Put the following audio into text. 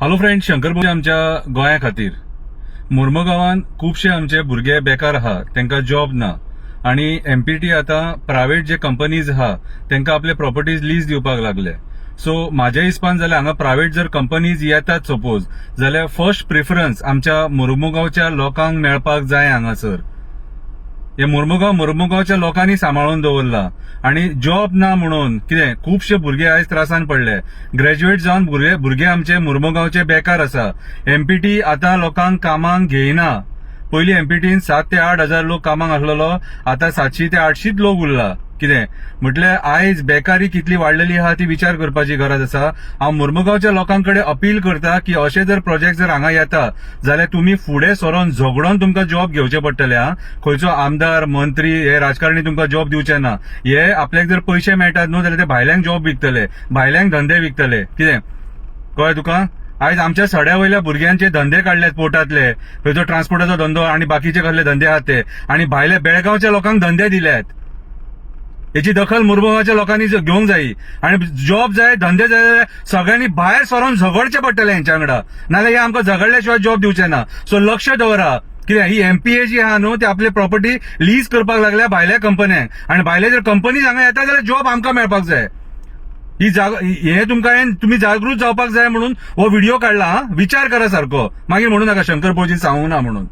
Hello friend, Shankar भोजे आमच्या गोंया खातीर मुर्मुगांवान खुबशे आमचे भुरगे बेकार आहा, तांकां जॉब ना आणि एमपीटी आता प्रायव्हेट जे कंपनीज आहा तांकां आपले प्रॉपर्टीज लीज दिवपाक लागले. सो म्हाज्या हिसपान जाल्यार हांगा प्रायव्हेट जर कंपनीज येतात सपोज जाल्यार फर्स्ट प्रिफरन्स आमच्या मुर्मुगांवच्या लोकांक मेळपाक जाय हांगासर. हे मुर्मुगांवच्या लोकांनी सांबाळून दवरला आणि जॉब ना म्हणून कितें खुबशे भुरगे आयज त्रासान पडले. ग्रॅज्युएट जावन भुरगे आमचे मुर्मुगांवचे बेकार आसा. एमपीटी आता लोकांक कामाक घेयना. पयलीं एमपीटीन 7 ते 8 हजार लोक कामाक आसलेलो, आता 700 ते 800 लोक उरला. कितें म्हटल्यार आयज बेकारी कितली वाडलेली आहा ती विचार करपाची गरज आसा. हांव मुर्मुगांवच्या लोकांकडे अपील करता की अशे जर प्रोजेक्ट जर हांगा येता जाल्यार तुम्ही फुडें सरोन झगडोन तुमकां जॉब घेवचे पडटले. खंयचो आमदार मंत्री हे राजकारणी तुमकां जॉब दिवचे ना. हे आपल्याक जर पयशे मेळटात न्हू जाल्यार ते भायल्यांक जॉब विकतले, भायल्यांक धंदे विकतले. कितें कळ्ळें तुका? आयज आमच्या सड्या वयल्या भुरग्यांचे धंदे काढल्यात पोर्टातले, खंयचो ट्रान्सपोर्टाचो धंदो आणि बाकीचे कसले धंदे आहात ते, आणि भायल्या बेळगांवच्या लोकांक धंदे दिल्यात. याची दखल मुर्मुगांवच्या लोकांनी घेवंक जायी. आणि जॉब जाय, धंदे जाय, सगळ्यांनी भायर सरोन झगडचे पडटले यांच्या वांगडा, नाल्यार हे आमकां झगडल्याशिवाय जॉब दिवचे ना. सो लक्ष दवरा. कित्याक ही एमपीए जी आहा न्हू ती आपली प्रॉपर्टी लीज करपाक लागल्या भायल्या कंपन्यांक, आणि भायले जर कंपनी हांगा येता जाल्यार जॉब आमकां मेळपाक जाय. हे तुमकां तुम्ही जागृत जावपाक जाय म्हणून हो व्हिडिओ काढला. विचार करा सारको, मागीर म्हणू नाका शंकर भोजी सांगूंक ना म्हणून.